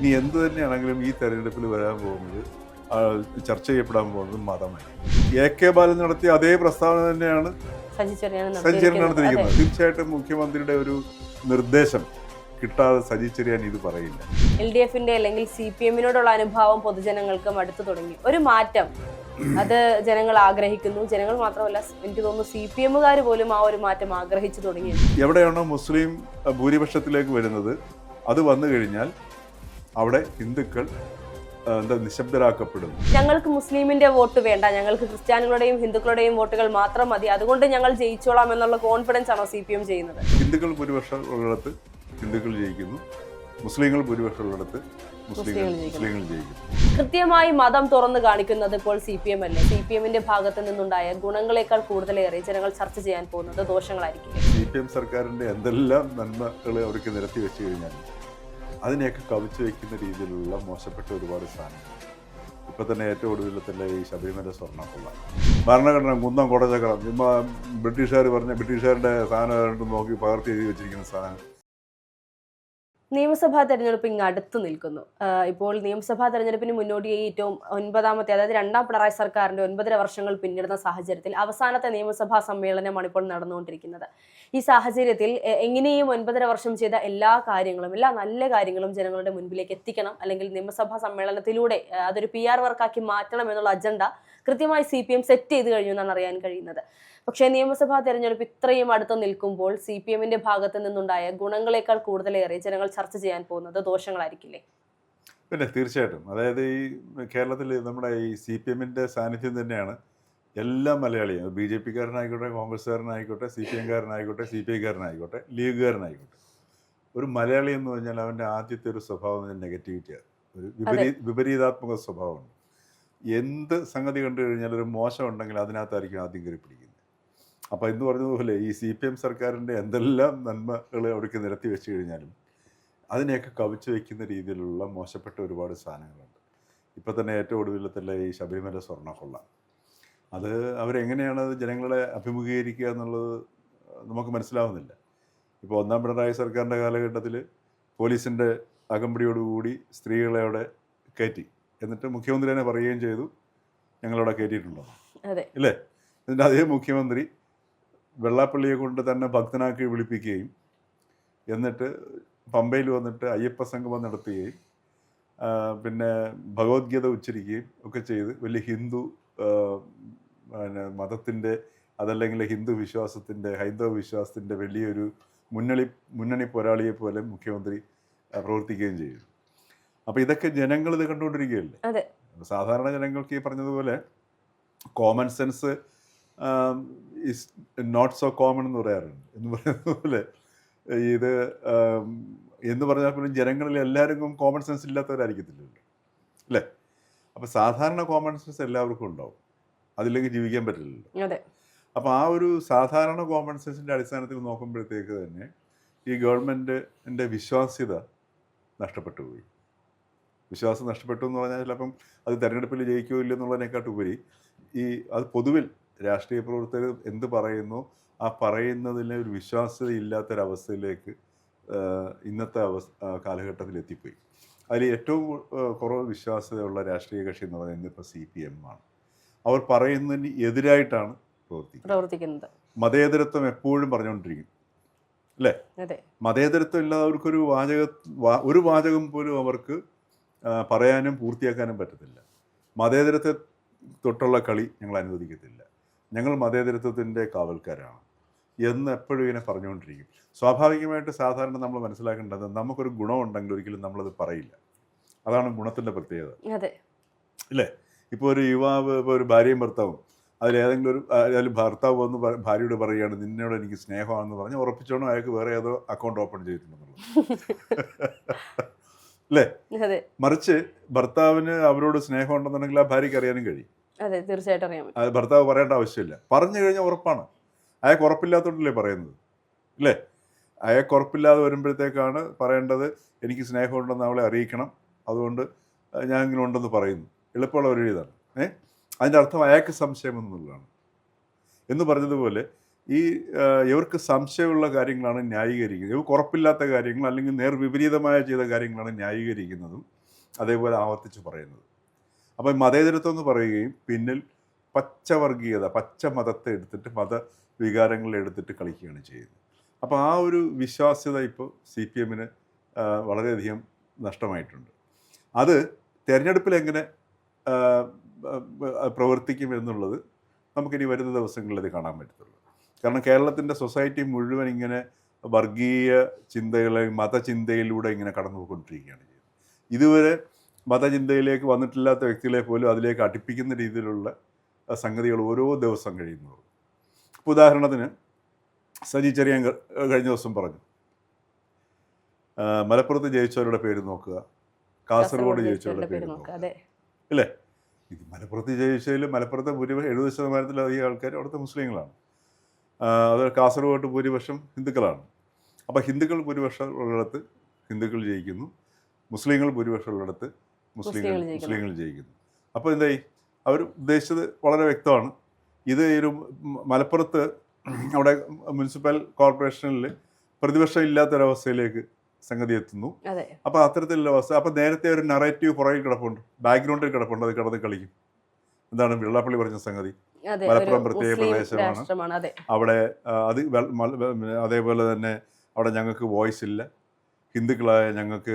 ഇനി എന്ത് തന്നെയാണെങ്കിലും ഈ തെരഞ്ഞെടുപ്പിൽ വരാൻ പോകുന്നത് ചർച്ച ചെയ്യപ്പെടാൻ പോകുന്നത് മതമായി. AK ബാലൻ നടത്തിയ അതേ പ്രസ്താവന തന്നെയാണ് സജി ചെറിയാൻ നടത്തിയിരിക്കുന്നത്. തീർച്ചയായിട്ടും മുഖ്യമന്ത്രിയുടെ ഒരു നിർദ്ദേശം കിട്ടാതെ സജി ചെറിയാൻ ഇത് പറയില്ല. LDFന്റെ അല്ലെങ്കിൽ CPM-നോടുള്ള അനുഭാവം പൊതുജനങ്ങൾക്ക് മടുത്തു തുടങ്ങി. ഒരു മാറ്റം അത് ജനങ്ങൾ ആഗ്രഹിക്കുന്നു. ജനങ്ങൾ മാത്രമല്ല, എനിക്ക് തോന്നുന്നു CPM-കാർ പോലും ആ ഒരു മാറ്റം ആഗ്രഹിച്ചു തുടങ്ങി. എവിടെയാണോ മുസ്ലിം ഭൂരിപക്ഷത്തിലേക്ക് വരുന്നത്, അത് വന്നു കഴിഞ്ഞാൽ അവിടെ ഹിന്ദുക്കൾ നിശബ്ദരാക്കപ്പെടുന്നു. ഞങ്ങൾക്ക് മുസ്ലിമിന്റെ വോട്ട് വേണ്ട, ഞങ്ങൾക്ക് ക്രിസ്ത്യാനികളുടെയും ഹിന്ദുക്കളുടെയും വോട്ടുകൾ മാത്രം മതി, അതുകൊണ്ട് ഞങ്ങൾ ജയിച്ചോളാം എന്നുള്ള കോൺഫിഡൻസ് ആണോ CPM ചെയ്യുന്നത്? ഹിന്ദുക്കൾ ഭൂരിപക്ഷമുള്ളിടത്ത് ഹിന്ദുക്കൾ ജയിക്കുന്നു, മുസ്ലിങ്ങൾ ഭൂരിപക്ഷമുള്ളിടത്ത് മുസ്ലിങ്ങൾ ജയിക്കുന്നു. കൃത്യമായി മതം തുറന്നു കാണിക്കുന്നത് ഇപ്പോൾ CPM അല്ലേ? CPM-ന്റെ ഭാഗത്ത് നിന്നുണ്ടായ ഗുണങ്ങളെക്കാൾ കൂടുതലേറെ ജനങ്ങൾ ചർച്ച ചെയ്യാൻ പോകുന്നത് ദോഷങ്ങളായിരിക്കും. CPM സർക്കാരിന്റെ എന്തെല്ലാം നന്മകൾ അവർക്ക് നിരത്തി വെച്ച് കഴിഞ്ഞാൽ അതിനെയൊക്കെ കവിച്ചു വയ്ക്കുന്ന രീതിയിലുള്ള മോശപ്പെട്ട ഒരുപാട് സാധനങ്ങൾ. ഇപ്പം തന്നെ ഏറ്റവും ഒടുവിലത്തല്ലേ ഈ ശബരിമല സ്വർണ്ണക്കൊള്ള, ഭരണഘടന കുന്നം കൊടചക്രം, ബ്രിട്ടീഷുകാരുടെ സാധനം നോക്കി പകർത്തി എഴുതി വെച്ചിരിക്കുന്ന സാധനം. നിയമസഭാ തെരഞ്ഞെടുപ്പ് ഇങ്ങ് അടുത്ത് നിൽക്കുന്നു. ഇപ്പോൾ നിയമസഭാ തെരഞ്ഞെടുപ്പിന് മുന്നോടിയായി ഏറ്റവും 9ാമത്തെ, അതായത് രണ്ടാം പിണറായി സർക്കാരിന്റെ 9.5 വർഷങ്ങൾ പിന്നിടുന്ന സാഹചര്യത്തിൽ അവസാനത്തെ നിയമസഭാ സമ്മേളനമാണ് ഇപ്പോൾ നടന്നുകൊണ്ടിരിക്കുന്നത്. ഈ സാഹചര്യത്തിൽ എങ്ങനെയും 9.5 വർഷം ചെയ്ത എല്ലാ കാര്യങ്ങളും, എല്ലാ നല്ല കാര്യങ്ങളും ജനങ്ങളുടെ മുൻപിലേക്ക് എത്തിക്കണം, അല്ലെങ്കിൽ നിയമസഭാ സമ്മേളനത്തിലൂടെ അതൊരു PR വർക്കാക്കി മാറ്റണം എന്നുള്ള അജണ്ട കൃത്യമായി CPM സെറ്റ് ചെയ്ത് കഴിഞ്ഞു എന്നാണ് അറിയാൻ കഴിയുന്നത്. പക്ഷേ നിയമസഭാ തെരഞ്ഞെടുപ്പ് ഇത്രയും അടുത്ത് നിൽക്കുമ്പോൾ CPM-ന്റെ ഭാഗത്ത് നിന്നുണ്ടായ ഗുണങ്ങളെക്കാൾ കൂടുതലേറെ ജനങ്ങൾ ചർച്ച ചെയ്യാൻ പോകുന്നത് ദോഷങ്ങളായിരിക്കില്ലേ? പിന്നെ തീർച്ചയായിട്ടും. അതായത് ഈ കേരളത്തിൽ നമ്മുടെ ഈ CPM-ന്റെ സാന്നിധ്യം തന്നെയാണ് എല്ലാ മലയാളിയും, BJP-കാരനായിക്കോട്ടെ, കോൺഗ്രസ്സുകാരനായിക്കോട്ടെ, CPM-കാരനായിക്കോട്ടെ, CPI-കാരനായിക്കോട്ടെ, ലീഗുകാരനായിക്കോട്ടെ, ഒരു മലയാളി എന്ന് പറഞ്ഞാൽ അവൻ്റെ ആദ്യത്തെ ഒരു സ്വഭാവം നെഗറ്റിവിറ്റിയാണ്, ഒരു വിപരീതാത്മക സ്വഭാവമാണ്. എന്ത് സംഗതി കണ്ടു കഴിഞ്ഞാൽ ഒരു മോശം ഉണ്ടെങ്കിൽ അതിനകത്തായിരിക്കും ആദ്യം കയറി പിടിക്കുന്നത്. അപ്പോൾ എന്ന് പറഞ്ഞതുപോലെ ഈ CPM സർക്കാരിൻ്റെ എന്തെല്ലാം നന്മകൾ അവർക്ക് നിരത്തി വെച്ച് കഴിഞ്ഞാലും അതിനെയൊക്കെ കവിച്ചു വയ്ക്കുന്ന രീതിയിലുള്ള മോശപ്പെട്ട ഒരുപാട് സാധനങ്ങളുണ്ട്. ഇപ്പം തന്നെ ഏറ്റവും ഒടുവിലത്തല്ലേ ഈ ശബരിമല സ്വർണ്ണക്കൊള്ള, അത് അവരെങ്ങനെയാണ് ജനങ്ങളെ അഭിമുഖീകരിക്കുക എന്നുള്ളത് നമുക്ക് മനസ്സിലാവുന്നില്ല. ഇപ്പോൾ 1ാം പിണറായി സർക്കാരിൻ്റെ കാലഘട്ടത്തിൽ പോലീസിൻ്റെ അകമ്പടിയോടുകൂടി സ്ത്രീകളെ അവിടെ കയറ്റി, എന്നിട്ട് മുഖ്യമന്ത്രി തന്നെ പറയുകയും ചെയ്തു ഞങ്ങളവിടെ കയറ്റിയിട്ടുണ്ടോ, ഇല്ലേ? എന്നിട്ട് അതേ മുഖ്യമന്ത്രി വെള്ളാപ്പള്ളിയെ കൊണ്ട് തന്നെ ഭക്തനാക്കി വിളിപ്പിക്കുകയും എന്നിട്ട് പമ്പയിൽ വന്നിട്ട് അയ്യപ്പ സംഗമം നടത്തുകയും പിന്നെ ഭഗവത്ഗീത ഉച്ചരിക്കുകയും ഒക്കെ ചെയ്ത് വലിയ ഹിന്ദു മതത്തിൻ്റെ, അതല്ലെങ്കിൽ ഹിന്ദു വിശ്വാസത്തിൻ്റെ, ഹൈന്ദവ വിശ്വാസത്തിൻ്റെ വലിയൊരു മുന്നണി പോരാളിയെ പോലെ മുഖ്യമന്ത്രി പ്രവർത്തിക്കുകയും ചെയ്തു. അപ്പോൾ ഇതൊക്കെ ജനങ്ങൾ ഇത് കണ്ടുകൊണ്ടിരിക്കുകയല്ലേ. സാധാരണ ജനങ്ങൾക്ക് ഈ പറഞ്ഞതുപോലെ common sense is not so common എന്ന് പറയാറുണ്ട്. എന്ന് പറയുന്നത് പോലെ ഇത് എന്ന് പറഞ്ഞാൽ പോലും ജനങ്ങളിൽ എല്ലാവർക്കും കോമൺ സെൻസ് ഇല്ലാത്തവരായിരിക്കത്തില്ലല്ലോ, അല്ലേ? അപ്പോൾ സാധാരണ കോമൺ സെൻസ് എല്ലാവർക്കും ഉണ്ടാവും, അതില്ലെങ്കിൽ ജീവിക്കാൻ പറ്റില്ലല്ലോ. അപ്പോൾ ആ ഒരു സാധാരണ കോമൺ സെൻസിൻ്റെ അടിസ്ഥാനത്തിൽ നോക്കുമ്പോഴത്തേക്ക് തന്നെ ഈ ഗവൺമെൻറ്റിൻ്റെ വിശ്വാസ്യത നഷ്ടപ്പെട്ടു പോയി. വിശ്വാസം നഷ്ടപ്പെട്ടു എന്ന് പറഞ്ഞാൽ ചിലപ്പം അത് തെരഞ്ഞെടുപ്പിൽ ജയിക്കുകയോ ഇല്ലെന്നുള്ളതിനെക്കാട്ടുപരി അത് പൊതുവിൽ രാഷ്ട്രീയ പ്രവർത്തകർ എന്ത് പറയുന്നു ആ പറയുന്നതിന് ഒരു വിശ്വാസ്യത ഇല്ലാത്തൊരവസ്ഥയിലേക്ക് ഇന്നത്തെ കാലഘട്ടത്തിൽ എത്തിപ്പോയി. അതിൽ ഏറ്റവും കുറവ് വിശ്വാസ്യതയുള്ള രാഷ്ട്രീയ കക്ഷി എന്ന് പറയുന്നത് ഇപ്പോൾ CPM ആണ്. അവർ പറയുന്നതിന് എതിരായിട്ടാണ് പ്രവർത്തിക്കുന്നത്. മതേതരത്വം എപ്പോഴും പറഞ്ഞുകൊണ്ടിരിക്കും, അല്ലേ? മതേതരത്വം ഇല്ലാതെ അവർക്കൊരു ഒരു വാചകം പോലും അവർക്ക് പറയാനും പൂർത്തിയാക്കാനും പറ്റത്തില്ല. മതേതരത്തെ തൊട്ടുള്ള കളി ഞങ്ങൾ അനുവദിക്കത്തില്ല, ഞങ്ങൾ മതേതരത്വത്തിൻ്റെ കാവൽക്കാരാണ് എന്ന് എപ്പോഴും ഇങ്ങനെ പറഞ്ഞുകൊണ്ടിരിക്കും. സ്വാഭാവികമായിട്ട് സാധാരണ നമ്മൾ മനസ്സിലാക്കേണ്ടത് നമുക്കൊരു ഗുണമുണ്ടെങ്കിൽ ഒരിക്കലും നമ്മളത് പറയില്ല. അതാണ് ഗുണത്തിൻ്റെ പ്രത്യേകത, ഇല്ലേ? ഇപ്പോൾ ഒരു യുവാവ്, ഇപ്പോൾ ഒരു ഭാര്യയും ഭർത്താവും, അതിലേതെങ്കിലും ഭർത്താവ് വന്ന് ഭാര്യയോട് പറയുകയാണ് നിന്നോട് എനിക്ക് സ്നേഹമാണെന്ന് പറഞ്ഞ് ഉറപ്പിച്ചോണം അയാൾക്ക് വേറെ ഏതോ അക്കൗണ്ട് ഓപ്പൺ ചെയ്തിട്ടുണ്ടെന്നുള്ളത്, അല്ലേ? മറിച്ച് ഭർത്താവിന് അവരോട് സ്നേഹം ഉണ്ടെന്നുണ്ടെങ്കിൽ ആ ഭാര്യയ്ക്ക് അറിയാനും കഴിയും. തീർച്ചയായിട്ടും അറിയാം. അത് ഭർത്താവ് പറയേണ്ട ആവശ്യമില്ല. പറഞ്ഞു കഴിഞ്ഞാൽ ഉറപ്പാണ്. അയാൾക്ക് ഉറപ്പില്ലാത്തതുകൊണ്ടല്ലേ പറയുന്നത്, അല്ലേ? അയാൾക്ക് ഉറപ്പില്ലാതെ വരുമ്പോഴത്തേക്കാണ് പറയേണ്ടത് എനിക്ക് സ്നേഹമുണ്ടെന്ന് അവളെ അറിയിക്കണം, അതുകൊണ്ട് ഞാൻ ഇങ്ങനെ ഉണ്ടെന്ന് പറയുന്നു. എളുപ്പമുള്ള ഒരു ഇതാണ്. അതിൻ്റെ അർത്ഥം അയാൾക്ക് സംശയം എന്നുള്ളതാണ്. എന്ന് പറഞ്ഞതുപോലെ ഈ ഇവർക്ക് സംശയമുള്ള കാര്യങ്ങളാണ് ന്യായീകരിക്കുന്നത്. ഇവർക്ക് ഉറപ്പില്ലാത്ത കാര്യങ്ങൾ അല്ലെങ്കിൽ നേർവിപരീതമായ ചെയ്ത കാര്യങ്ങളാണ് ന്യായീകരിക്കുന്നതും അതേപോലെ ആവർത്തിച്ച് പറയുന്നത്. അപ്പം മതേതരത്വം എന്ന് പറയുകയും പിന്നിൽ പച്ചവർഗീയത, പച്ച മതത്തെ എടുത്തിട്ട് മതവികാരങ്ങളെ എടുത്തിട്ട് കളിക്കുകയാണ് ചെയ്യുന്നത്. അപ്പോൾ ആ ഒരു വിശ്വാസ്യത ഇപ്പോൾ CPM വളരെയധികം നഷ്ടമായിട്ടുണ്ട്. അത് തെരഞ്ഞെടുപ്പിൽ എങ്ങനെ പ്രവർത്തിക്കും എന്നുള്ളത് നമുക്കിനി വരുന്ന ദിവസങ്ങളിൽ ഇത് കാണാൻ പറ്റത്തുള്ളൂ. കാരണം കേരളത്തിൻ്റെ സൊസൈറ്റി മുഴുവൻ ഇങ്ങനെ വർഗീയ ചിന്തകളെ മതചിന്തയിലൂടെ ഇങ്ങനെ കടന്നു പോയിക്കൊണ്ടിരിക്കുകയാണ് ചെയ്യുന്നത്. ഇതുവരെ മതചിന്തയിലേക്ക് വന്നിട്ടില്ലാത്ത വ്യക്തികളെ പോലും അതിലേക്ക് അടുപ്പിക്കുന്ന രീതിയിലുള്ള സംഗതികൾ ഓരോ ദിവസം കഴിയുന്നു. ഉദാഹരണത്തിന് സജി ചെറിയാൻ കഴിഞ്ഞ ദിവസം പറഞ്ഞു, മലപ്പുറത്ത് ജയിച്ചവരുടെ പേര് നോക്കുക, കാസർഗോഡ് ജയിച്ചവരുടെ പേര് നോക്കുക, അല്ലേ? ഇത് മലപ്പുറത്ത് ജയിച്ചതിൽ മലപ്പുറത്തെ ഭൂരിപക്ഷം 70%-ലധികം ആൾക്കാർ അവിടുത്തെ മുസ്ലിങ്ങളാണ്. അത് കാസർഗോഡ് ഭൂരിപക്ഷം ഹിന്ദുക്കളാണ്. അപ്പോൾ ഹിന്ദുക്കൾ ഭൂരിപക്ഷം ഉള്ളിടത്ത് ഹിന്ദുക്കൾ ജയിക്കുന്നു, മുസ്ലിങ്ങൾ ഭൂരിപക്ഷം ഉള്ളിടത്ത് മുസ്ലിങ്ങൾ ജയിക്കുന്നു. അപ്പോൾ എന്തായി? അവർ ഉദ്ദേശിച്ചത് വളരെ വ്യക്തമാണ്. ഇത് ഒരു മലപ്പുറത്ത് അവിടെ മുനിസിപ്പൽ കോർപ്പറേഷനിൽ പ്രതിപക്ഷം ഇല്ലാത്തൊരവസ്ഥയിലേക്ക് സംഗതി എത്തുന്നു. അപ്പോൾ അത്തരത്തിലുള്ള അവസ്ഥ. അപ്പോൾ നേരത്തെ ഒരു നറേറ്റീവ് പുറകിൽ കിടപ്പുണ്ട്, ബാക്ക്ഗ്രൗണ്ടിൽ കിടപ്പുണ്ട്, അത് കിടന്ന് കളിക്കും. എന്താണ് വെള്ളാപ്പള്ളി പറഞ്ഞ സംഗതി? മലപ്പുറം പ്രത്യേക പ്രദേശമാണ്, അവിടെ അത് അതേപോലെ തന്നെ അവിടെ ഞങ്ങൾക്ക് വോയിസ് ഇല്ല, ഹിന്ദുക്കളായ ഞങ്ങൾക്ക്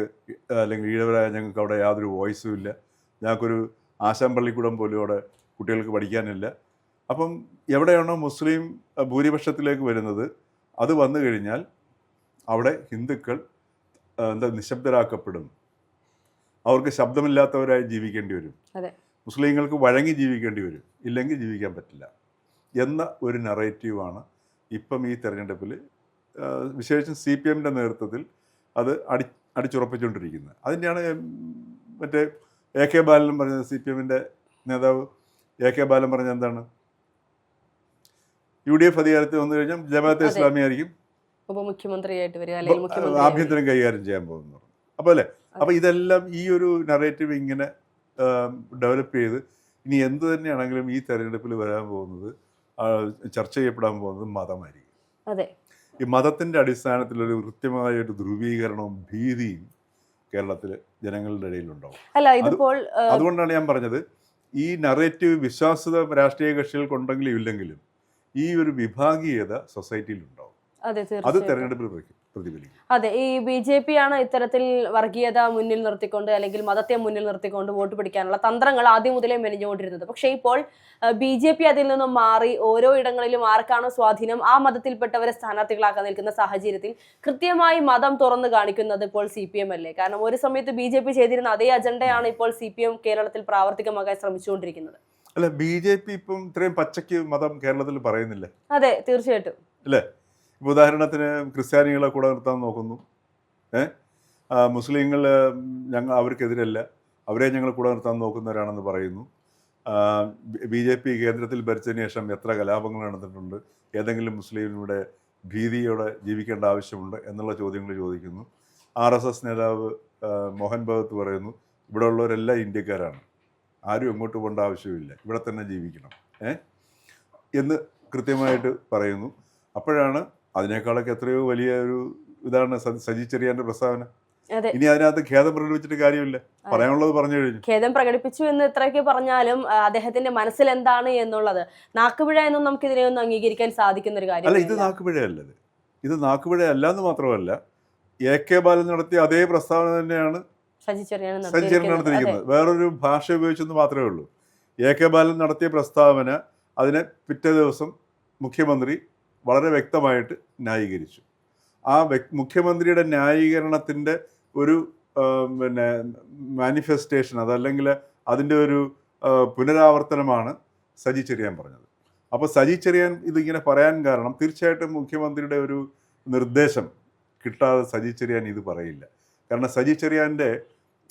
അല്ലെങ്കിൽ ഈഴവരായ ഞങ്ങൾക്ക് അവിടെ യാതൊരു വോയിസും ഇല്ല, ഞങ്ങൾക്കൊരു ആശാൻ പള്ളിക്കൂടം പോലും അവിടെ കുട്ടികൾക്ക് പഠിക്കാനില്ല. അപ്പം എവിടെയാണോ മുസ്ലിം ഭൂരിപക്ഷത്തിലേക്ക് വരുന്നത്, അത് വന്നു കഴിഞ്ഞാൽ അവിടെ ഹിന്ദുക്കൾ നിശബ്ദരാക്കപ്പെടും, അവർക്ക് ശബ്ദമില്ലാത്തവരായി ജീവിക്കേണ്ടി വരും, മുസ്ലിങ്ങൾക്ക് വഴങ്ങി ജീവിക്കേണ്ടി വരും, ഇല്ലെങ്കിൽ ജീവിക്കാൻ പറ്റില്ല എന്ന ഒരു നറേറ്റീവാണ് ഇപ്പം ഈ തെരഞ്ഞെടുപ്പിൽ വിശേഷിച്ചും CPM നേതൃത്വത്തിൽ അത് അടിച്ചുറപ്പിച്ചുകൊണ്ടിരിക്കുന്നത്. അതിൻ്റെയാണ് മറ്റേ AK ബാലൻ പറഞ്ഞത്. CPM നേതാവ് AK ബാലൻ പറഞ്ഞത് എന്താണ്? UDF അധികാരത്തിൽ വന്നു കഴിഞ്ഞാൽ ജമാഅത്തെ ഇസ്ലാമി ആയിരിക്കും ഉപമുഖ്യമന്ത്രിയായിട്ട് വരിക, ആഭ്യന്തരം കൈകാര്യം ചെയ്യാൻ പോകുന്നു. അപ്പോൾ അല്ലേ? അപ്പോൾ ഇതെല്ലാം ഈ ഒരു നറേറ്റീവ് ഇങ്ങനെ ഡെവലപ്പ് ചെയ്ത് ഇനി എന്ത് തന്നെയാണെങ്കിലും ഈ തെരഞ്ഞെടുപ്പിൽ വരാൻ പോകുന്നത്, ചർച്ച ചെയ്യപ്പെടാൻ പോകുന്നത് മതമായിരിക്കും. ഈ മതത്തിൻ്റെ അടിസ്ഥാനത്തിലൊരു കൃത്യമായ ഒരു ധ്രുവീകരണവും ഭീതിയും കേരളത്തിൽ ജനങ്ങളുടെ ഇടയിലുണ്ടാവും. അതുകൊണ്ടാണ് ഞാൻ പറഞ്ഞത്, ഈ നറേറ്റീവ് വിശ്വാസ്യത രാഷ്ട്രീയ കക്ഷികൾക്കുണ്ടെങ്കിലും ഇല്ലെങ്കിലും ഈ ഒരു വിഭാഗീയത സൊസൈറ്റിയിലുണ്ടാവും. അത് തെരഞ്ഞെടുപ്പിൽ പ്രതിഫലിക്കും. അതെ, ഈ BJP ആണ് ഇത്തരത്തിൽ വർഗീയത മുന്നിൽ നിർത്തിക്കൊണ്ട് അല്ലെങ്കിൽ മതത്തെ മുന്നിൽ നിർത്തിക്കൊണ്ട് വോട്ട് പിടിക്കാനുള്ള തന്ത്രങ്ങൾ ആദ്യം മുതലേ മെനഞ്ഞുകൊണ്ടിരുന്നത്. പക്ഷേ ഇപ്പോൾ BJP അതിൽ നിന്നും മാറി ഓരോ ഇടങ്ങളിലും ആർക്കാണോ സ്വാധീനം ആ മതത്തിൽപ്പെട്ടവരെ സ്ഥാനാർത്ഥികളാക്കാൻ നിൽക്കുന്ന സാഹചര്യത്തിൽ കൃത്യമായി മതം തുറന്നു കാണിക്കുന്നത് ഇപ്പോൾ CPM അല്ലേ? കാരണം ഒരു സമയത്ത് BJP ചെയ്തിരുന്ന അതേ അജണ്ടയാണ് ഇപ്പോൾ CPM കേരളത്തിൽ പ്രാവർത്തികമാക്കാൻ ശ്രമിച്ചുകൊണ്ടിരിക്കുന്നത്. അല്ല, BJP ഇപ്പം ഇത്രയും പച്ചയ്ക്ക് മതം കേരളത്തിൽ പറയുന്നില്ല. അതെ, തീർച്ചയായിട്ടും. അല്ലേ? ഇപ്പോൾ ഉദാഹരണത്തിന് ക്രിസ്ത്യാനികളെ കൂടെ നിർത്താൻ നോക്കുന്നു, മുസ്ലിങ്ങൾ അവർക്കെതിരല്ല, അവരെ ഞങ്ങൾ കൂടെ നിർത്താൻ നോക്കുന്നവരാണെന്ന് പറയുന്നു. BJP കേന്ദ്രത്തിൽ ഭരിച്ചതിന് ശേഷം എത്ര കലാപങ്ങൾ നടന്നിട്ടുണ്ട്, ഏതെങ്കിലും മുസ്ലിമിലൂടെ ഭീതിയോടെ ജീവിക്കേണ്ട ആവശ്യമുണ്ട് എന്നുള്ള ചോദ്യങ്ങൾ ചോദിക്കുന്നു. RSS നേതാവ് മോഹൻ ഭഗവത് പറയുന്നു, ഇവിടെ ഉള്ളവരെല്ലാം ഇന്ത്യക്കാരാണ്, ആരും എങ്ങോട്ട് പോകേണ്ട ആവശ്യമില്ല, ഇവിടെ തന്നെ ജീവിക്കണം എന്ന് കൃത്യമായിട്ട് പറയുന്നു. അപ്പോഴാണ് അതിനേക്കാളൊക്കെ എത്രയോ വലിയ ഒരു ഇതാണ് സജി ചെറിയാന്റെ പ്രസ്താവന. ഇനി അതിനകത്ത് ഖേദം പ്രകടിപ്പിച്ചിട്ട് കാര്യമില്ല, പറയാനുള്ളത് പറഞ്ഞു കഴിഞ്ഞു. ഖേദം പ്രകടിപ്പിച്ചു എന്ന് എത്രയൊക്കെ പറഞ്ഞാലും അദ്ദേഹത്തിന്റെ മനസ്സിൽ എന്താണ് എന്നുള്ളത് നാക്കുപിഴ എന്നും നമുക്ക് ഇതിനെയൊന്നും അംഗീകരിക്കാൻ സാധിക്കുന്ന ഒരു കാര്യം അല്ല. ഇത് നാക്കുപിഴയല്ലത്, ഇത് നാക്കുപിഴ അല്ല എന്ന് മാത്രമല്ല, AK ബാലൻ നടത്തിയ അതേ പ്രസ്താവന തന്നെയാണ് സജി ചെറിയാൻ നടത്തിയിരിക്കുന്നത്. വേറൊരു ഭാഷ ഉപയോഗിച്ചെന്ന് മാത്രമേ ഉള്ളൂ. AK ബാലൻ നടത്തിയ പ്രസ്താവന അതിനെ പിറ്റേ ദിവസം മുഖ്യമന്ത്രി വളരെ വ്യക്തമായിട്ട് ന്യായീകരിച്ചു. ആ മുഖ്യമന്ത്രിയുടെ ന്യായീകരണത്തിൻ്റെ ഒരു മാനിഫെസ്റ്റേഷൻ, അതല്ലെങ്കിൽ അതിൻ്റെ ഒരു പുനരാവർത്തനമാണ് സജി ചെറിയാൻ പറഞ്ഞത്. അപ്പോൾ സജി ചെറിയാൻ ഇതിങ്ങനെ പറയാൻ കാരണം തീർച്ചയായിട്ടും മുഖ്യമന്ത്രിയുടെ ഒരു നിർദ്ദേശം കിട്ടാതെ സജി ചെറിയാൻ ഇത് പറയില്ല. കാരണം സജി ചെറിയാൻ്റെ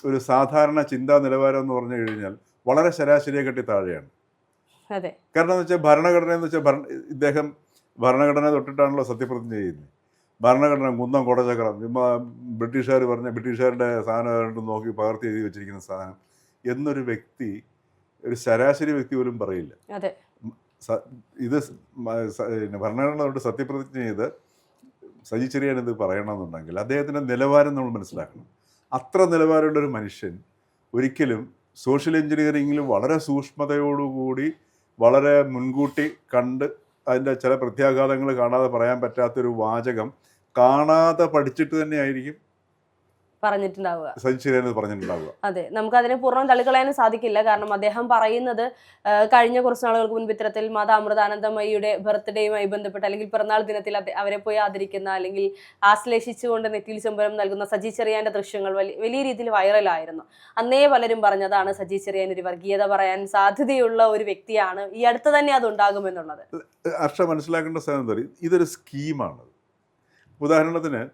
ഒരു സാധാരണ ചിന്താ നിലവാരം എന്ന് പറഞ്ഞു കഴിഞ്ഞാൽ വളരെ ശരാശരിയെ കെട്ടി താഴെയാണ്. കാരണം എന്ന് വെച്ചാൽ ഭരണഘടന എന്ന് വെച്ചാൽ ഇദ്ദേഹം ഭരണഘടന തൊട്ടിട്ടാണല്ലോ സത്യപ്രതിജ്ഞ ചെയ്യുന്നത്. ഭരണഘടന കുന്നം കൊടചക്രം ബ്രിട്ടീഷുകാർ പറഞ്ഞ ബ്രിട്ടീഷുകാരുടെ സാധനം നോക്കി പകർത്തി എഴുതി വെച്ചിരിക്കുന്ന സാധനം എന്നൊരു വ്യക്തി, ഒരു ശരാശരി വ്യക്തി പോലും പറയില്ല. ഇത് ഭരണഘടനയോട് സത്യപ്രതിജ്ഞ ചെയ്ത് സജി ചെറിയാൻ ഇത് പറയണമെന്നുണ്ടെങ്കിൽ അദ്ദേഹത്തിൻ്റെ നിലവാരം നമ്മൾ മനസ്സിലാക്കണം. അത്ര നിലവാരമുള്ളൊരു മനുഷ്യൻ ഒരിക്കലും സോഷ്യൽ എഞ്ചിനീയറിങ്ങിൽ വളരെ സൂക്ഷ്മതയോടുകൂടി വളരെ മുൻകൂട്ടി കണ്ട് അതിൻ്റെ ചില പ്രത്യാഘാതങ്ങൾ കാണാതെ പറയാൻ പറ്റാത്തൊരു വാചകം കാണാതെ പഠിച്ചിട്ട് തന്നെയായിരിക്കും പറഞ്ഞിട്ടുണ്ടാവുക, സജി ചെറിയാൻ പറഞ്ഞിട്ടുണ്ടാവുക. അതെ, നമുക്ക് അതിനെ പൂർണ്ണം തള്ളിക്കളയാനും സാധിക്കില്ല. കാരണം അദ്ദേഹം പറയുന്നത് കഴിഞ്ഞ കുറച്ച് നാളുകൾക്ക് മുൻപ് ഇത്തരത്തിൽ മാതാ അമൃതാനന്ദമയിയുടെ ബർത്ത്ഡേയുമായി ബന്ധപ്പെട്ട് അല്ലെങ്കിൽ പിറന്നാൾ ദിനത്തിൽ അവരെ പോയി ആദരിക്കുന്ന അല്ലെങ്കിൽ ആശ്ലേഷിച്ചുകൊണ്ട് നെറ്റിയിൽ ചുംബനം നൽകുന്ന സജി ചെറിയാന്റെ ദൃശ്യങ്ങൾ വലിയ രീതിയിൽ വൈറലായിരുന്നു. അന്നേ പലരും പറഞ്ഞതാണ് സജി ചെറിയാൻ ഒരു വർഗീയത പറയാൻ സാധ്യതയുള്ള ഒരു വ്യക്തിയാണ്, ഈ അടുത്ത് തന്നെ അത് ഉണ്ടാകുമെന്നുള്ളത്. ഹർഷ മനസ്സിലാക്കേണ്ട സാധനം ഇതൊരു സ്കീമാണ്. ഉദാഹരണത്തിന്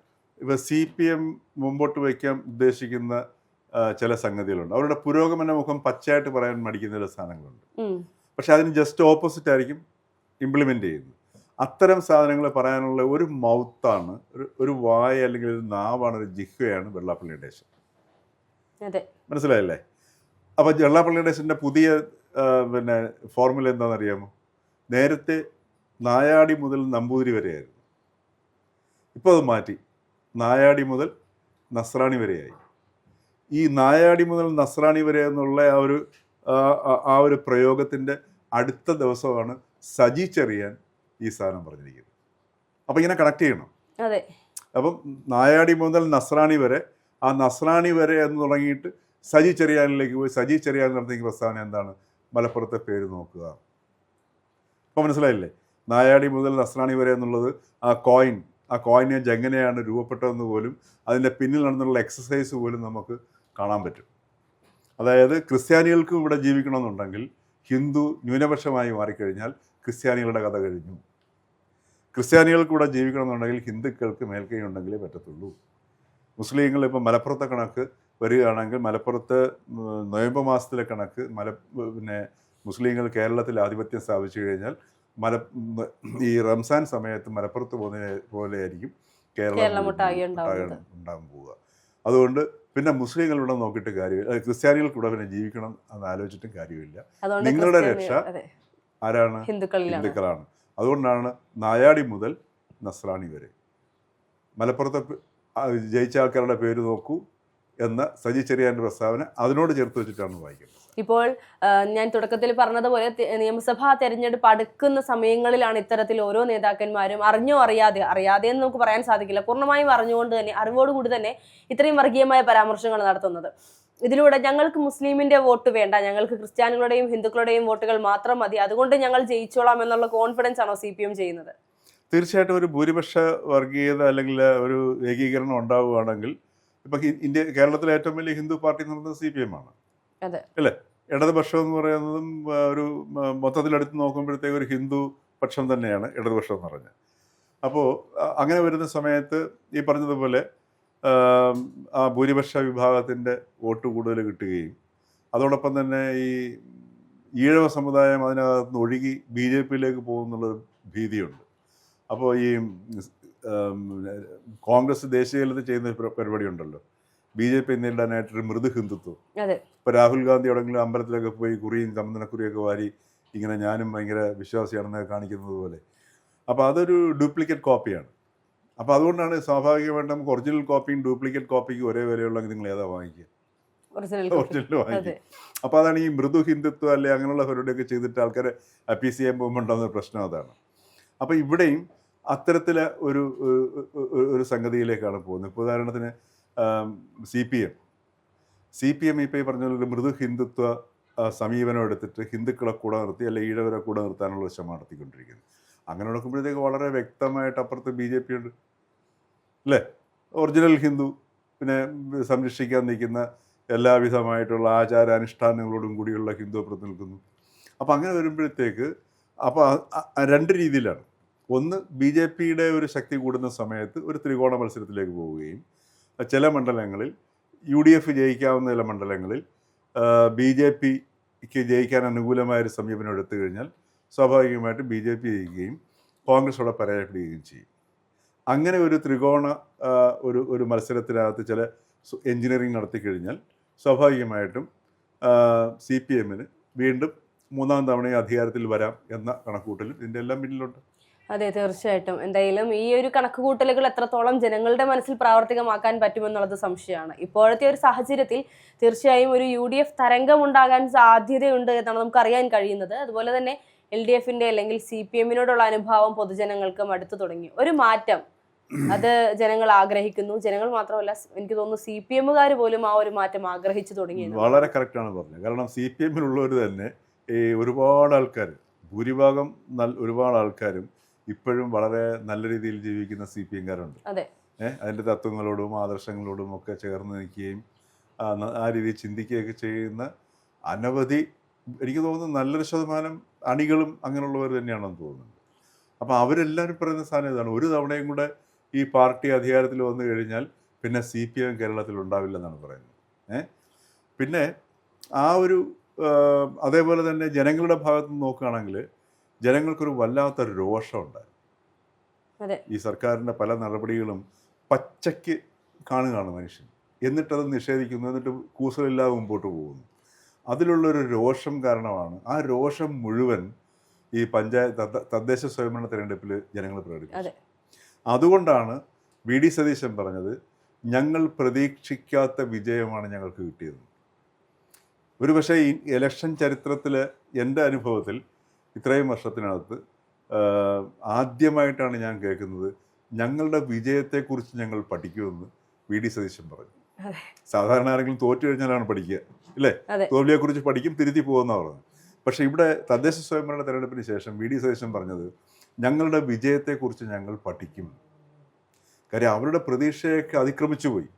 ഇപ്പോൾ CPM മുമ്പോട്ട് വയ്ക്കാൻ ഉദ്ദേശിക്കുന്ന ചില സംഗതികളുണ്ട്. അവരുടെ പുരോഗമന മുഖം പച്ചയായിട്ട് പറയാൻ മടിക്കുന്ന ചില സാധനങ്ങളുണ്ട്. പക്ഷെ അതിന് ജസ്റ്റ് ഓപ്പോസിറ്റ് ആയിരിക്കും ഇംപ്ലിമെൻ്റ് ചെയ്യുന്നത്. അത്തരം സാധനങ്ങൾ പറയാനുള്ള ഒരു മൗത്താണ്, ഒരു വായ അല്ലെങ്കിൽ ഒരു നാവാണ്, ഒരു ജിഹ്വയാണ് വെള്ളാപ്പള്ളി നടേശൻ. മനസ്സിലായല്ലേ? അപ്പോൾ വെള്ളാപ്പള്ളി നടേശൻ്റെ പുതിയ ഫോർമുല എന്താണെന്നറിയാമോ? നേരത്തെ നായാടി മുതൽ നമ്പൂതിരി വരെയായിരുന്നു. ഇപ്പോൾ അത് മാറ്റി, നായാടി മുതൽ നസ്രാണി വരെയായി. ഈ നായാടി മുതൽ നസ്രാണി വരെ എന്നുള്ള ആ ഒരു പ്രയോഗത്തിൻ്റെ അടുത്ത ദിവസമാണ് സജി ചെറിയാൻ ഈ സാധനം പറഞ്ഞിരിക്കുന്നത്. അപ്പം ഇങ്ങനെ കണക്ട് ചെയ്യണം. അപ്പം നായാടി മുതൽ നസ്രാണി വരെ, ആ നസ്രാണി വരെ എന്ന് തുടങ്ങിയിട്ട് സജി ചെറിയാനിലേക്ക് പോയി സജി ചെറിയാൻ നടത്തിയ പ്രസ്താവന എന്താണ്? മലപ്പുറത്തെ പേര് നോക്കുക. അപ്പോൾ മനസ്സിലായില്ലേ? നായാടി മുതൽ നസ്രാണി വരെ എന്നുള്ളത് ആ കോയിനെ എങ്ങനെയാണ് രൂപപ്പെട്ടതെന്ന് പോലും അതിൻ്റെ പിന്നിൽ നടന്നുള്ള എക്സസൈസ് പോലും നമുക്ക് കാണാൻ പറ്റും. അതായത് ക്രിസ്ത്യാനികൾക്കും ഇവിടെ ജീവിക്കണമെന്നുണ്ടെങ്കിൽ ഹിന്ദു ന്യൂനപക്ഷമായി മാറിക്കഴിഞ്ഞാൽ ക്രിസ്ത്യാനികളുടെ കഥ കഴിഞ്ഞു. ക്രിസ്ത്യാനികൾക്ക് ഇവിടെ ജീവിക്കണമെന്നുണ്ടെങ്കിൽ ഹിന്ദുക്കൾക്ക് മേൽക്കൈ ഉണ്ടെങ്കിലേ പറ്റത്തുള്ളൂ. മുസ്ലിങ്ങൾ ഇപ്പോൾ മലപ്പുറത്തെ കണക്ക് വരികയാണെങ്കിൽ മലപ്പുറത്ത് നൊയമ്പ് മാസത്തിലെ കണക്ക് മുസ്ലിങ്ങൾ കേരളത്തിൽ ആധിപത്യം സ്ഥാപിച്ചു കഴിഞ്ഞാൽ ഈ റംസാൻ സമയത്ത് മലപ്പുറത്ത് പോലെയായിരിക്കും കേരളം ഉണ്ടാകാൻ പോവുക. അതുകൊണ്ട് പിന്നെ മുസ്ലിങ്ങൾ ഇവിടെ നോക്കിയിട്ട് കാര്യമില്ല, ക്രിസ്ത്യാനികൾക്ക് ഇവിടെ പിന്നെ ജീവിക്കണം എന്ന് ആലോചിച്ചിട്ടും കാര്യമില്ല. നിങ്ങളുടെ രക്ഷ ആരാണ്? ഹിന്ദുക്കളാണ്. അതുകൊണ്ടാണ് നായാടി മുതൽ നസ്രാണി വരെ. മലപ്പുറത്തെ ജയിച്ച ആൾക്കാരുടെ പേര് നോക്കൂ എന്ന സജി ചെറിയാൻ്റെ പ്രസ്താവന അതിനോട് ചേർത്ത് വെച്ചിട്ടാണ് വായിക്കുന്നത്. ഇപ്പോൾ ഞാൻ തുടക്കത്തിൽ പറഞ്ഞതുപോലെ നിയമസഭാ തെരഞ്ഞെടുപ്പ് അടുക്കുന്ന സമയങ്ങളിലാണ് ഇത്തരത്തിൽ ഓരോ നേതാക്കന്മാരും അറിഞ്ഞോ അറിയാതെ എന്ന് നമുക്ക് പറയാൻ സാധിക്കില്ല, പൂർണ്ണമായും അറിഞ്ഞുകൊണ്ട് തന്നെ അറിവോടുകൂടി തന്നെ ഇത്രയും വർഗീയമായ പരാമർശങ്ങൾ നടത്തുന്നത്. ഇതിലൂടെ ഞങ്ങൾക്ക് മുസ്ലിമിന്റെ വോട്ട് വേണ്ട, ഞങ്ങൾക്ക് ക്രിസ്ത്യാനികളുടെയും ഹിന്ദുക്കളുടെയും വോട്ടുകൾ മാത്രം മതി, അതുകൊണ്ട് ഞങ്ങൾ ജയിച്ചോളാം എന്നുള്ള കോൺഫിഡൻസ് ആണോ CPM ചെയ്യുന്നത്? തീർച്ചയായിട്ടും ഒരു ഭൂരിപക്ഷ വർഗീയത അല്ലെങ്കിൽ ഒരു ഏകീകരണം ഉണ്ടാവുകയാണെങ്കിൽ ഇപ്പം കേരളത്തിലെ ഏറ്റവും വലിയ ഹിന്ദു പാർട്ടി എന്ന് പറയുന്നത് CPM ആണ്, അല്ലേ? ഇടതുപക്ഷം എന്ന് പറയുന്നതും ഒരു മൊത്തത്തിലെടുത്ത് നോക്കുമ്പോഴത്തേക്ക് ഒരു ഹിന്ദു പക്ഷം തന്നെയാണ് ഇടതുപക്ഷം എന്ന് പറഞ്ഞത്. അപ്പോൾ അങ്ങനെ വരുന്ന സമയത്ത് ഈ പറഞ്ഞതുപോലെ ആ ഭൂരിപക്ഷ വിഭാഗത്തിൻ്റെ വോട്ട് കൂടുതൽ കിട്ടുകയും അതോടൊപ്പം തന്നെ ഈ ഈഴവ സമുദായം അതിനകത്ത് ഒഴുകി BJPയിലേക്ക് പോകുന്നുള്ളൊരു ഭീതിയുണ്ട്. അപ്പോൾ ഈ കോൺഗ്രസ് ദേശീയതലത്തിൽ ചെയ്യുന്ന പരിപാടി ഉണ്ടല്ലോ, BJP നേരിടാനായിട്ടൊരു മൃദു ഹിന്ദുത്വം. ഇപ്പോൾ രാഹുൽ ഗാന്ധി എവിടെയെങ്കിലും അമ്പലത്തിലൊക്കെ പോയി കുറിയും ചന്ദനക്കുറിയൊക്കെ വാരി ഇങ്ങനെ ഞാനും ഭയങ്കര വിശ്വാസിയാണെന്നൊക്കെ കാണിക്കുന്നത് പോലെ. അപ്പോൾ അതൊരു ഡ്യൂപ്ലിക്കേറ്റ് കോപ്പിയാണ്. അപ്പോൾ അതുകൊണ്ടാണ് സ്വാഭാവികമായിട്ട് നമുക്ക് ഒറിജിനൽ കോപ്പിയും ഡ്യൂപ്ലിക്കേറ്റ് കോപ്പിക്കും ഒരേ വിലയുള്ളെങ്കിൽ നിങ്ങൾ ഏതാ വാങ്ങിക്കുക? ഒറിജിനൽ വാങ്ങിക്കുക. അപ്പോൾ അതാണ് ഈ മൃദു ഹിന്ദുത്വം അല്ലെ അങ്ങനെയുള്ള പരിപാടിയൊക്കെ ചെയ്തിട്ട് ആൾക്കാരെ അപ്പീസ് ചെയ്യാൻ പോകുമ്പോൾ ഉണ്ടാകുന്ന പ്രശ്നം അതാണ്. അപ്പോൾ ഇവിടെയും അത്തരത്തിലെ ഒരു സംഗതിയിലേക്കാണ് പോകുന്നത്. ഇപ്പോൾ ഉദാഹരണത്തിന് CPM ഇപ്പോൾ ഈ പറഞ്ഞ പോലെ മൃദു ഹിന്ദുത്വ സമീപനം എടുത്തിട്ട് ഹിന്ദുക്കളെ കൂടെ നിർത്തി അല്ലെങ്കിൽ ഈഴവരെ കൂടെ നിർത്താനുള്ള ശ്രമം നടത്തിക്കൊണ്ടിരിക്കുന്നത്. അങ്ങനെ നോക്കുമ്പോഴത്തേക്ക് വളരെ വ്യക്തമായിട്ട് അപ്പുറത്ത് BJP ഉണ്ട്, അല്ലേ? ഒറിജിനൽ ഹിന്ദു പിന്നെ സംരക്ഷിക്കാൻ നിൽക്കുന്ന എല്ലാവിധമായിട്ടുള്ള ആചാരാനുഷ്ഠാനങ്ങളോടും കൂടിയുള്ള ഹിന്ദു അപ്പുറത്ത് നിൽക്കുന്നു. അപ്പോൾ അങ്ങനെ വരുമ്പോഴത്തേക്ക് അപ്പോൾ രണ്ട് രീതിയിലാണ്. ഒന്ന്, BJPയുടെ ഒരു ശക്തി കൂടുന്ന സമയത്ത് ഒരു ത്രികോണ മത്സരത്തിലേക്ക് പോവുകയും ചില മണ്ഡലങ്ങളിൽ UDF ജയിക്കാവുന്ന ചില മണ്ഡലങ്ങളിൽ BJPക്ക് ജയിക്കാൻ അനുകൂലമായൊരു സമീപനം എടുത്തു കഴിഞ്ഞാൽ സ്വാഭാവികമായിട്ടും BJP ജയിക്കുകയും കോൺഗ്രസ് അവിടെ പരാജയപ്പെടുകയും ചെയ്യും. അങ്ങനെ ഒരു ത്രികോണ ഒരു മത്സരത്തിനകത്ത് ചില എൻജിനീയറിങ് നടത്തിക്കഴിഞ്ഞാൽ സ്വാഭാവികമായിട്ടും CPMന് വീണ്ടും മൂന്നാം തവണയും അധികാരത്തിൽ വരാം എന്ന കണക്കൂട്ടലും ഇതിൻ്റെ എല്ലാം പിന്നിലുണ്ട്. അതെ, തീർച്ചയായിട്ടും. എന്തായാലും ഈ ഒരു കണക്കുകൂട്ടലുകൾ എത്രത്തോളം ജനങ്ങളുടെ മനസ്സിൽ പ്രാവർത്തികമാക്കാൻ പറ്റുമെന്നുള്ളത് സംശയമാണ്. ഇപ്പോഴത്തെ ഒരു സാഹചര്യത്തിൽ തീർച്ചയായും ഒരു UDF തരംഗം ഉണ്ടാകാൻ സാധ്യതയുണ്ട് എന്നാണ് നമുക്ക് അറിയാൻ കഴിയുന്നത്. അതുപോലെ തന്നെ LDFന്റെ അല്ലെങ്കിൽ CPM-നോടുള്ള അനുഭാവം പൊതുജനങ്ങൾക്ക് മടുത്തു തുടങ്ങി. ഒരു മാറ്റം അത് ജനങ്ങൾ ആഗ്രഹിക്കുന്നു. ജനങ്ങൾ മാത്രമല്ല, എനിക്ക് തോന്നുന്നു CPM-കാർ പോലും ആ ഒരു മാറ്റം ആഗ്രഹിച്ചു തുടങ്ങി. വളരെ കറക്റ്റാണ് പറഞ്ഞത്. കാരണം CPM-ലുള്ളവർ തന്നെ ഒരുപാട് ആൾക്കാർ, ഭൂരിഭാഗം ഒരുപാട് ആൾക്കാരും ഇപ്പോഴും വളരെ നല്ല രീതിയിൽ ജീവിക്കുന്ന CPM-കാരുണ്ട്. അതിൻ്റെ തത്വങ്ങളോടും ആദർശങ്ങളോടും ഒക്കെ ചേർന്ന് നിൽക്കുകയും ആ രീതിയിൽ ചിന്തിക്കുകയൊക്കെ ചെയ്യുന്ന അനവധി, എനിക്ക് തോന്നുന്നു നല്ലൊരു ശതമാനം അണികളും അങ്ങനെയുള്ളവർ തന്നെയാണെന്ന് തോന്നുന്നുണ്ട്. അപ്പോൾ അവരെല്ലാവരും പറയുന്ന സാധനം ഇതാണ്: ഒരു തവണയും കൂടെ ഈ പാർട്ടി അധികാരത്തിൽ വന്നു കഴിഞ്ഞാൽ പിന്നെ CPM കേരളത്തിൽ ഉണ്ടാവില്ലെന്നാണ് പറയുന്നത്. പിന്നെ ആ ഒരു അതേപോലെ തന്നെ ജനങ്ങളുടെ ഭാഗത്ത് നിന്ന് നോക്കുകയാണെങ്കിൽ ജനങ്ങൾക്കൊരു വല്ലാത്തൊരു രോഷമുണ്ടായിരുന്നു. ഈ സർക്കാരിൻ്റെ പല നടപടികളും പച്ചയ്ക്ക് കാണുകയാണ് മനുഷ്യൻ, എന്നിട്ടത് നിഷേധിക്കുന്നു, എന്നിട്ട് കൂസലില്ലാതെ മുമ്പോട്ട് പോകുന്നു. അതിലുള്ളൊരു രോഷം കാരണമാണ്. ആ രോഷം മുഴുവൻ ഈ തദ്ദേശ സ്വയംഭരണ തിരഞ്ഞെടുപ്പിൽ ജനങ്ങൾ പ്രകടിപ്പിച്ചു. അതുകൊണ്ടാണ് VD സതീശൻ പറഞ്ഞത്, ഞങ്ങൾ പ്രതീക്ഷിക്കാത്ത വിജയമാണ് ഞങ്ങൾക്ക് കിട്ടിയത്. ഒരു പക്ഷേ ഈ ഇലക്ഷൻ ചരിത്രത്തിൽ എൻ്റെ അനുഭവത്തിൽ ഇത്രയും വർഷത്തിനകത്ത് ആദ്യമായിട്ടാണ് ഞാൻ കേൾക്കുന്നത് ഞങ്ങളുടെ വിജയത്തെക്കുറിച്ച് ഞങ്ങൾ പഠിക്കുമെന്ന് VD സതീശൻ പറഞ്ഞു. സാധാരണ ആരെങ്കിലും തോറ്റു കഴിഞ്ഞാലാണ് പഠിക്കുക, ഇല്ലേ? തോൽവിയെക്കുറിച്ച് പഠിക്കും, തിരുത്തി പോകുന്ന പറഞ്ഞത്. പക്ഷേ ഇവിടെ തദ്ദേശ സ്വയംഭരണ തെരഞ്ഞെടുപ്പിന് ശേഷം VD സതീശൻ പറഞ്ഞത് ഞങ്ങളുടെ വിജയത്തെക്കുറിച്ച് ഞങ്ങൾ പഠിക്കും. കാര്യം അവരുടെ പ്രതീക്ഷയൊക്കെ അതിക്രമിച്ചു പോയി.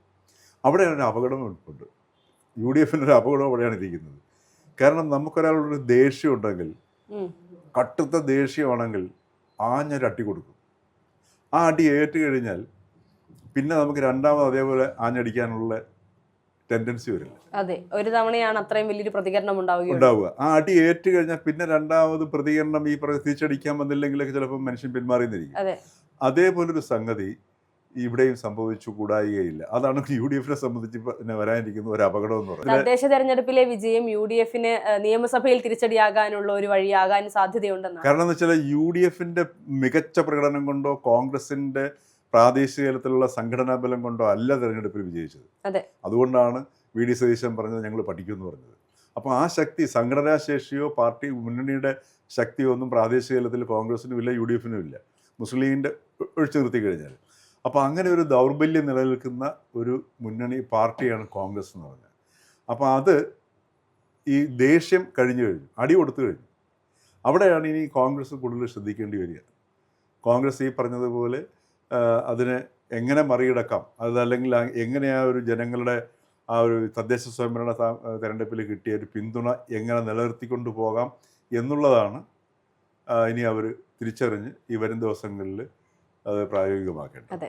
അവിടെയാണ് ഒരു അപകടം ഉണ്ട്. UDFൻ്റെ ഒരു അപകടം അവിടെയാണ് ഇരിക്കുന്നത്. കാരണം നമുക്കൊരാളോടൊരു ദേഷ്യം ഉണ്ടെങ്കിൽ, കട്ടുത്ത ദേഷ്യമാണെങ്കിൽ ആഞ്ഞൊരു അടി കൊടുക്കും. ആ അടി ഏറ്റു കഴിഞ്ഞാൽ പിന്നെ നമുക്ക് രണ്ടാമത് അതേപോലെ ആഞ്ഞടിക്കാനുള്ള ടെൻഡൻസി വരില്ല. അതെ, ഒരു തവണയാണ് അത്രയും വലിയൊരു പ്രതികരണം ഉണ്ടാവുക. ആ അടി ഏറ്റു കഴിഞ്ഞാൽ പിന്നെ രണ്ടാമത് പ്രതികരണം ഈ തിരിച്ചടിക്കാൻ വന്നില്ലെങ്കിലൊക്കെ ചിലപ്പോൾ മനുഷ്യൻ പിന്മാറിയെന്നിരിക്കും. അതേപോലൊരു സംഗതി ഇവിടെയും സംഭവിച്ചു കൂടായികയില്ല. അതാണ് UDFനെ സംബന്ധിച്ച് വരാനിരിക്കുന്ന ഒരു അപകടം എന്ന് പറയുന്നത്. തദ്ദേശ തെരഞ്ഞെടുപ്പിലെ വിജയം UDFന് നിയമസഭയിൽ തിരിച്ചടിയാകാനുള്ള ഒരു വഴിയാകാൻ സാധ്യതയുണ്ടെന്നാണ്. കാരണം എന്ന് വെച്ചാൽ UDFന്റെ മികച്ച പ്രകടനം കൊണ്ടോ കോൺഗ്രസിന്റെ പ്രാദേശിക തലത്തിലുള്ള സംഘടനാ ബലം കൊണ്ടോ അല്ല തെരഞ്ഞെടുപ്പിൽ വിജയിച്ചത്. അതുകൊണ്ടാണ് VD സതീശൻ പറഞ്ഞത് ഞങ്ങൾ പഠിക്കുമെന്ന് പറഞ്ഞത്. അപ്പോൾ ആ ശക്തി, സംഘടനാ ശേഷിയോ പാർട്ടി മുന്നണിയുടെ ശക്തിയോ ഒന്നും പ്രാദേശിക തലത്തിൽ കോൺഗ്രസിനും ഇല്ല, UDFനും ഇല്ല, മുസ്ലിം ലീഗിൻ്റെ ഒഴിച്ചു നിർത്തി കഴിഞ്ഞാൽ. അപ്പോൾ അങ്ങനെ ഒരു ദൗർബല്യം നിലനിൽക്കുന്ന ഒരു മുന്നണി പാർട്ടിയാണ് കോൺഗ്രസ് എന്ന് പറഞ്ഞാൽ. അപ്പോൾ അത് ഈ ദേഷ്യം കഴിഞ്ഞു, അടി കൊടുത്തു കഴിഞ്ഞു. അവിടെയാണ് ഇനി കോൺഗ്രസ് കൂടുതൽ ശ്രദ്ധിക്കേണ്ടി വരിക. കോൺഗ്രസ് ഈ പറഞ്ഞതുപോലെ അതിനെ എങ്ങനെ മറികടക്കാം, അതല്ലെങ്കിൽ എങ്ങനെ ആ ഒരു ജനങ്ങളുടെ ആ ഒരു തദ്ദേശ സ്വയംഭരണ തെരഞ്ഞെടുപ്പിൽ കിട്ടിയ ഒരു പിന്തുണ എങ്ങനെ നിലനിർത്തിക്കൊണ്ട് പോകാം എന്നുള്ളതാണ് ഇനി അവർ തിരിച്ചറിഞ്ഞ് ഈ വരും ദിവസങ്ങളിൽ അത് പ്രായോഗികമാക്കേണ്ടത്.